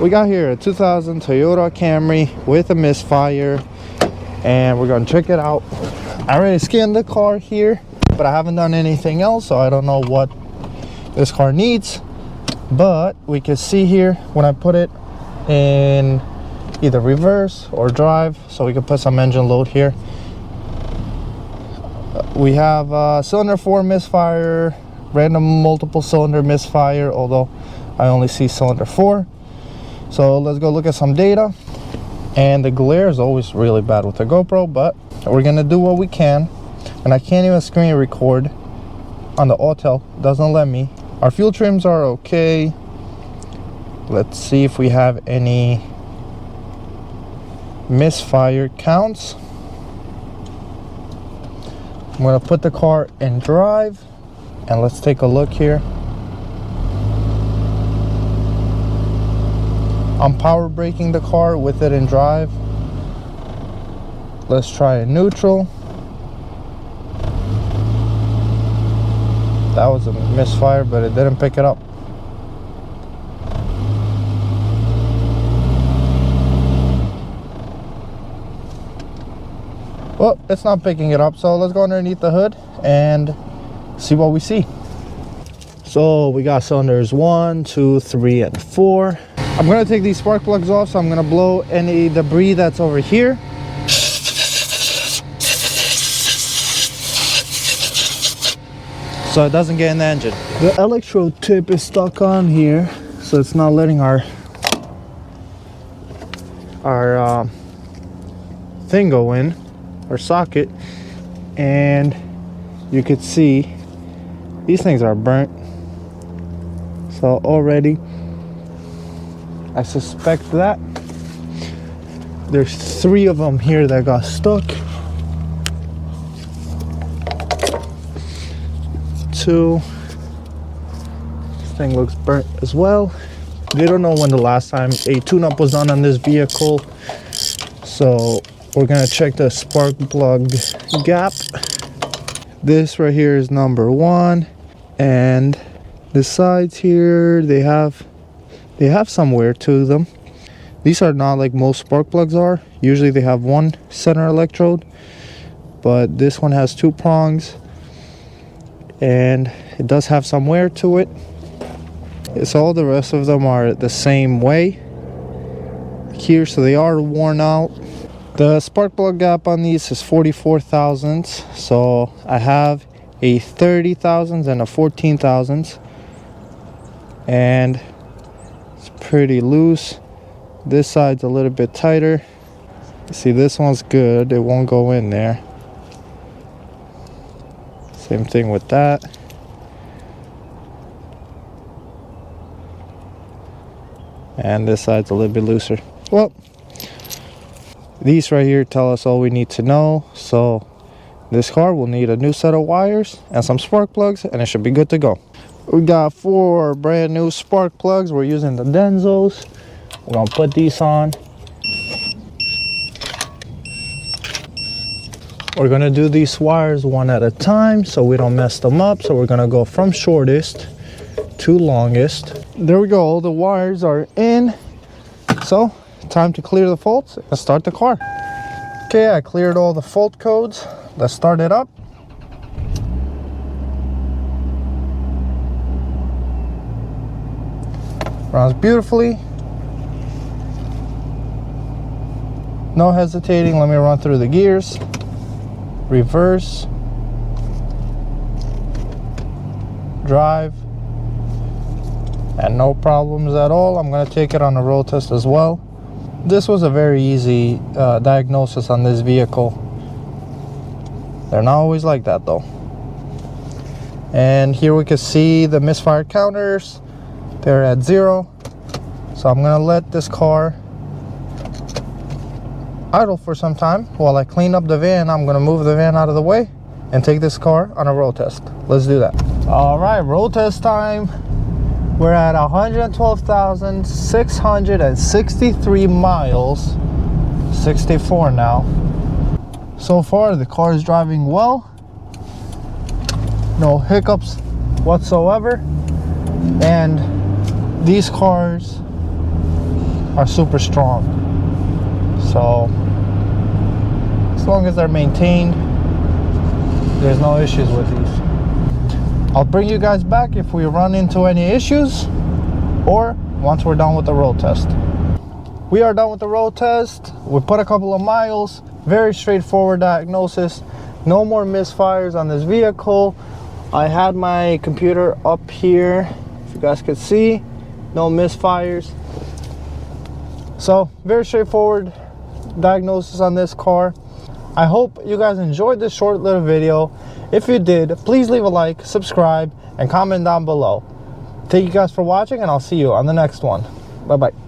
We got here a 2000 Toyota Camry with a Misfire, and we're gonna check it out. I already scanned the car here, but I haven't done anything else, so I don't know what this car needs. But we can see here when I put it in either reverse or drive, so we can put some engine load here. We have cylinder 4 Misfire, random multiple cylinder Misfire, although I only see cylinder 4. So let's go look at some data. And the glare is always really bad with the GoPro, but we're gonna do what we can. And I can't even screen record on the auto, doesn't let me. Our fuel trims are okay. Let's see if we have any Misfire counts. I'm gonna put the car in drive and let's take a look here. I'm power braking the car with it in drive. Let's try a neutral. That was a Misfire, but it didn't pick it up. Well, it's not picking it up, so let's go underneath the hood and see what we see. So we got cylinders 1, 2, 3, and 4. I'm gonna take these spark plugs off, so I'm gonna blow any debris that's over here. So it doesn't get in the engine. The electrode tip is stuck on here, so it's not letting our thing go in, our socket. And you could see these things are burnt. So already I suspect that there's 3 of them here that got stuck. 2. This thing looks burnt as well. They don't know when the last time a tune-up was done on this vehicle, so we're gonna check the spark plug gap. This right here is number 1, and the sides here, they have some wear to them. These are not like most spark plugs are. Usually they have 1 center electrode, but this one has 2 prongs, and it does have some wear to it. It's all the rest of them are the same way here, so they are worn out. The spark plug gap on these is 44 thousandths, so I have a 30 thousandths and a 14 thousandths, and it's pretty loose. This side's a little bit tighter. See, this one's good, it won't go in there. Same thing with that. And this side's a little bit looser. Well, these right here tell us all we need to know. So this car will need a new set of wires and some spark plugs, and it should be good to go. We got 4 brand new spark plugs. We're using the Denzos. We're gonna put these on. We're gonna do these wires one at a time so we don't mess them up. So we're gonna go from shortest to longest. There we go, all the wires are in. So time to clear the faults and start the car. Okay, I cleared all the fault codes. Let's start it up. Runs beautifully. No hesitating, let me run through the gears. Reverse, drive, and no problems at all. I'm going to take it on a road test as well. This was a very easy diagnosis on this vehicle. They're not always like that though. And here we can see the Misfire counters. They're at 0. So I'm going to let this car idle for some time while I clean up the van. I'm going to move the van out of the way and take this car on a road test. Let's do that. All right, road test time. We're at 112,663 miles, 64 now. So far the car is driving well, no hiccups whatsoever. And these cars are super strong. So as long as they're maintained, there's no issues with these. I'll bring you guys back if we run into any issues, or once we're done with the road test. We are done with the road test. We put a couple of miles. Very straightforward diagnosis. No more misfires on this vehicle. I had my computer up here, if you guys could see. No misfires. So very straightforward diagnosis on this car. I hope you guys enjoyed this short little video. If you did, please leave a like, subscribe, and comment down below. Thank you guys for watching, and I'll see you on the next one. Bye bye.